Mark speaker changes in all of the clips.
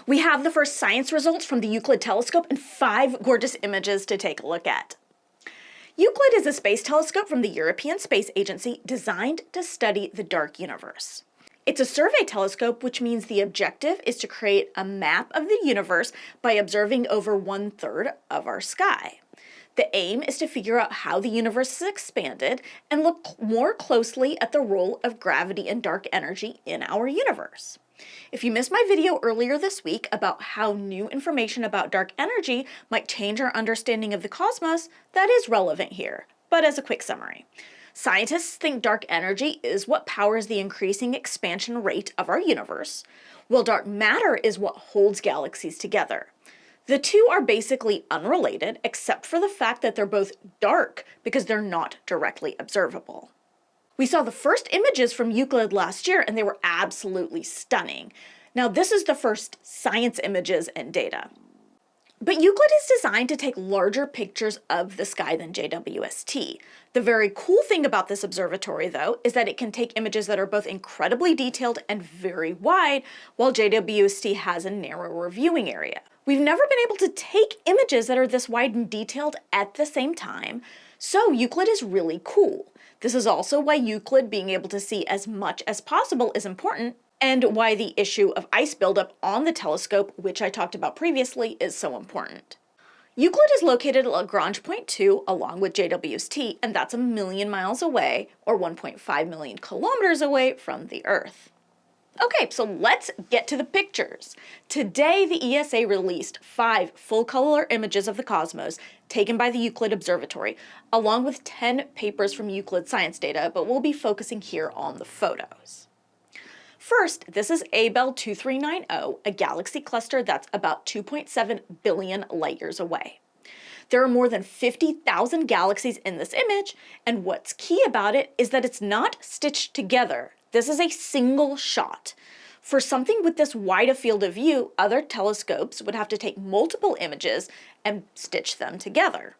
Speaker 1: We have the first science results from the Euclid telescope and 5 gorgeous images to take a look at. Euclid is a space telescope from the European Space Agency designed to study the dark universe. It's a survey telescope, which means the objective is to create a map of the universe by observing over 1/3 of our sky. The aim is to figure out how the universe is expanded and look more closely at the role of gravity and dark energy in our universe. If you missed my video earlier this week about how new information about dark energy might change our understanding of the cosmos, that is relevant here. But as a quick summary, scientists think dark energy is what powers the increasing expansion rate of our universe, while dark matter is what holds galaxies together. The two are basically unrelated, except for the fact that they're both dark because they're not directly observable. We saw the first images from Euclid last year, and they were absolutely stunning. Now, this is the first science images and data. But Euclid is designed to take larger pictures of the sky than JWST. The very cool thing about this observatory, though, is that it can take images that are both incredibly detailed and very wide, while JWST has a narrower viewing area. We've never been able to take images that are this wide and detailed at the same time, so Euclid is really cool. This is also why Euclid being able to see as much as possible is important, and why the issue of ice buildup on the telescope, which I talked about previously, is so important. Euclid is located at Lagrange Point 2 along with JWST, and that's 1,000,000 miles away, or 1.5 million kilometers away from the Earth. Okay, so let's get to the pictures. Today, the ESA released 5 full-color images of the cosmos taken by the Euclid Observatory, along with 10 papers from Euclid science data, but we'll be focusing here on the photos. First, this is Abell 2390, a galaxy cluster that's about 2.7 billion light years away. There are more than 50,000 galaxies in this image, and what's key about it is that it's not stitched together. This is a single shot. For something with this wide a field of view, other telescopes would have to take multiple images and stitch them together.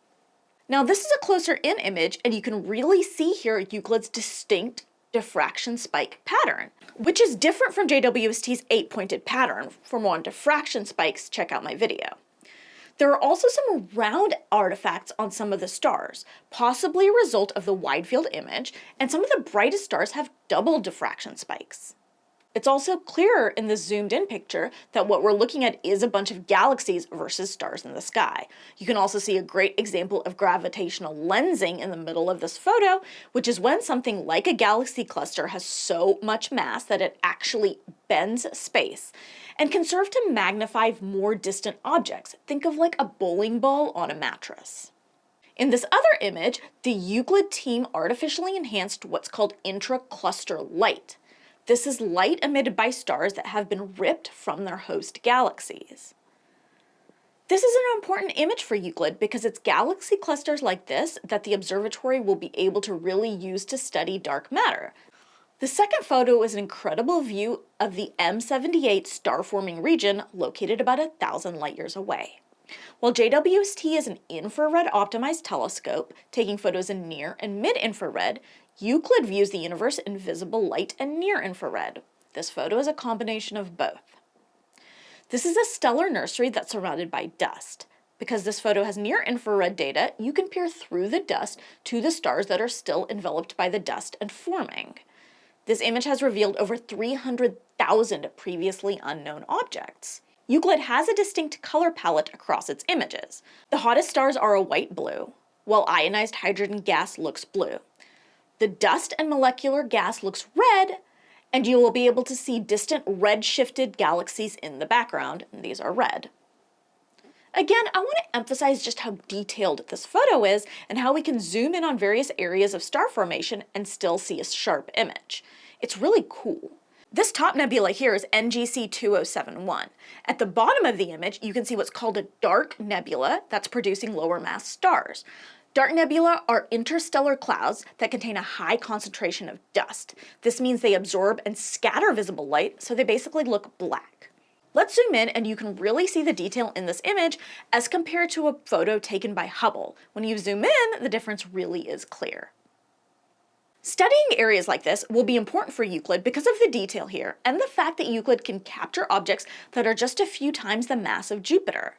Speaker 1: Now, this is a closer-in image, and you can really see here Euclid's distinct diffraction spike pattern, which is different from JWST's 8-pointed pattern. For more on diffraction spikes, check out my video. There are also some round artifacts on some of the stars, possibly a result of the wide field image, and some of the brightest stars have double diffraction spikes. It's also clearer in this zoomed-in picture that what we're looking at is a bunch of galaxies versus stars in the sky. You can also see a great example of gravitational lensing in the middle of this photo, which is when something like a galaxy cluster has so much mass that it actually bends space and can serve to magnify more distant objects. Think of like a bowling ball on a mattress. In this other image, the Euclid team artificially enhanced what's called intra-cluster light. This is light emitted by stars that have been ripped from their host galaxies. This is an important image for Euclid because it's galaxy clusters like this that the observatory will be able to really use to study dark matter. The second photo is an incredible view of the M78 star-forming region located about 1,000 light years away. While JWST is an infrared optimized telescope, taking photos in near and mid-infrared, Euclid views the universe in visible light and near-infrared. This photo is a combination of both. This is a stellar nursery that's surrounded by dust. Because this photo has near-infrared data, you can peer through the dust to the stars that are still enveloped by the dust and forming. This image has revealed over 300,000 previously unknown objects. Euclid has a distinct color palette across its images. The hottest stars are a white-blue, while ionized hydrogen gas looks blue. The dust and molecular gas looks red, and you will be able to see distant red-shifted galaxies in the background, and these are red. Again, I want to emphasize just how detailed this photo is and how we can zoom in on various areas of star formation and still see a sharp image. It's really cool. This top nebula here is NGC 2071. At the bottom of the image, you can see what's called a dark nebula that's producing lower mass stars. Dark nebula are interstellar clouds that contain a high concentration of dust. This means they absorb and scatter visible light, so they basically look black. Let's zoom in and you can really see the detail in this image as compared to a photo taken by Hubble. When you zoom in, the difference really is clear. Studying areas like this will be important for Euclid because of the detail here and the fact that Euclid can capture objects that are just a few times the mass of Jupiter.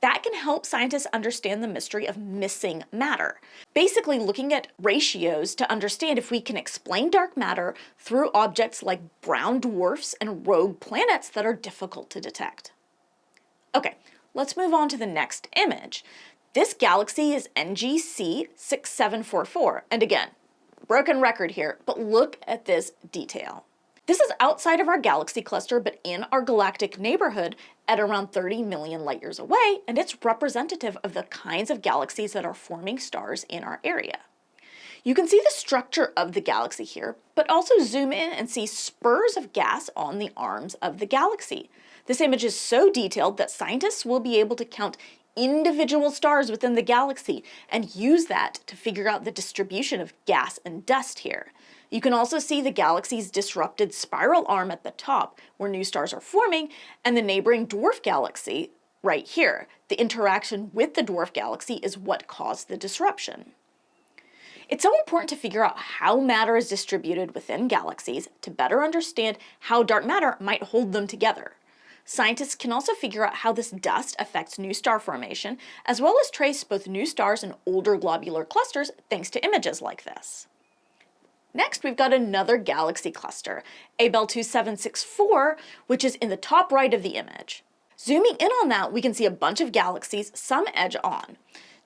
Speaker 1: That can help scientists understand the mystery of missing matter, basically looking at ratios to understand if we can explain dark matter through objects like brown dwarfs and rogue planets that are difficult to detect. Okay, let's move on to the next image. This galaxy is NGC 6744, and again, broken record here, but look at this detail. This is outside of our galaxy cluster, but in our galactic neighborhood at around 30 million light years away, and it's representative of the kinds of galaxies that are forming stars in our area. You can see the structure of the galaxy here, but also zoom in and see spurs of gas on the arms of the galaxy. This image is so detailed that scientists will be able to count individual stars within the galaxy and use that to figure out the distribution of gas and dust here. You can also see the galaxy's disrupted spiral arm at the top, where new stars are forming, and the neighboring dwarf galaxy right here. The interaction with the dwarf galaxy is what caused the disruption. It's so important to figure out how matter is distributed within galaxies to better understand how dark matter might hold them together. Scientists can also figure out how this dust affects new star formation, as well as trace both new stars and older globular clusters thanks to images like this. Next, we've got another galaxy cluster, Abell 2764, which is in the top right of the image. Zooming in on that, we can see a bunch of galaxies, some edge on.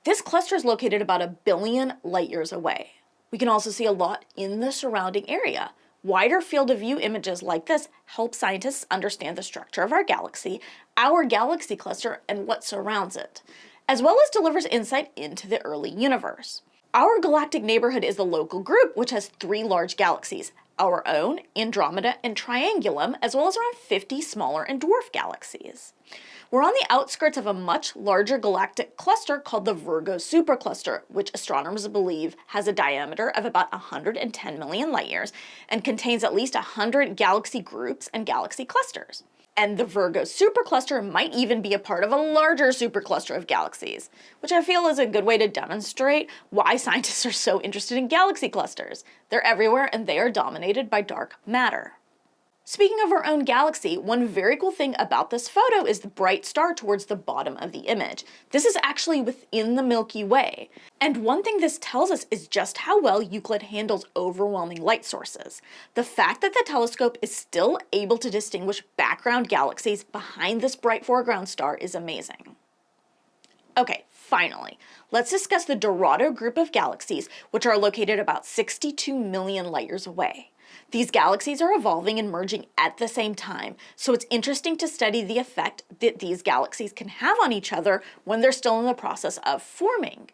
Speaker 1: This cluster is located about 1 billion light years away. We can also see a lot in the surrounding area. Wider field of view images like this help scientists understand the structure of our galaxy cluster, and what surrounds it, as well as delivers insight into the early universe. Our galactic neighborhood is the local group, which has 3 large galaxies, our own, Andromeda, and Triangulum, as well as around 50 smaller and dwarf galaxies. We're on the outskirts of a much larger galactic cluster called the Virgo supercluster, which astronomers believe has a diameter of about 110 million light years and contains at least 100 galaxy groups and galaxy clusters. And the Virgo supercluster might even be a part of a larger supercluster of galaxies, which I feel is a good way to demonstrate why scientists are so interested in galaxy clusters. They're everywhere and they are dominated by dark matter. Speaking of our own galaxy, one very cool thing about this photo is the bright star towards the bottom of the image. This is actually within the Milky Way. And one thing this tells us is just how well Euclid handles overwhelming light sources. The fact that the telescope is still able to distinguish background galaxies behind this bright foreground star is amazing. Okay, finally, let's discuss the Dorado group of galaxies, which are located about 62 million light years away. These galaxies are evolving and merging at the same time, so it's interesting to study the effect that these galaxies can have on each other when they're still in the process of forming.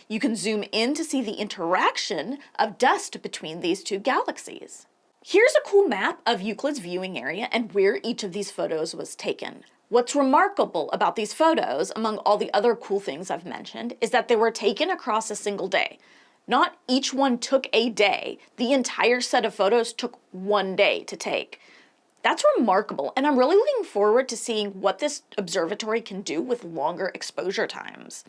Speaker 1: You can zoom in to see the interaction of dust between these two galaxies. Here's a cool map of Euclid's viewing area and where each of these photos was taken. What's remarkable about these photos, among all the other cool things I've mentioned, is that they were taken across a single day. Not each one took a day. The entire set of photos took 1 day to take. That's remarkable, and I'm really looking forward to seeing what this observatory can do with longer exposure times.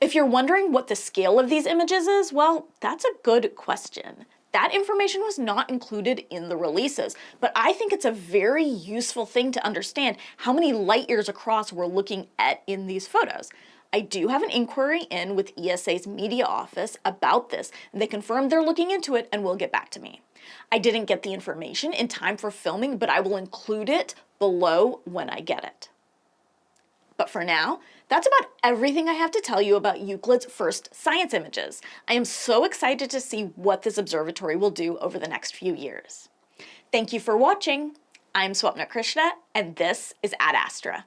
Speaker 1: If you're wondering what the scale of these images is, well, that's a good question. That information was not included in the releases, but I think it's a very useful thing to understand how many light years across we're looking at in these photos. I do have an inquiry in with ESA's media office about this, and they confirmed they're looking into it and will get back to me. I didn't get the information in time for filming, but I will include it below when I get it. But for now, that's about everything I have to tell you about Euclid's first science images. I am so excited to see what this observatory will do over the next few years. Thank you for watching. I'm Swapna Krishna, and this is Ad Astra.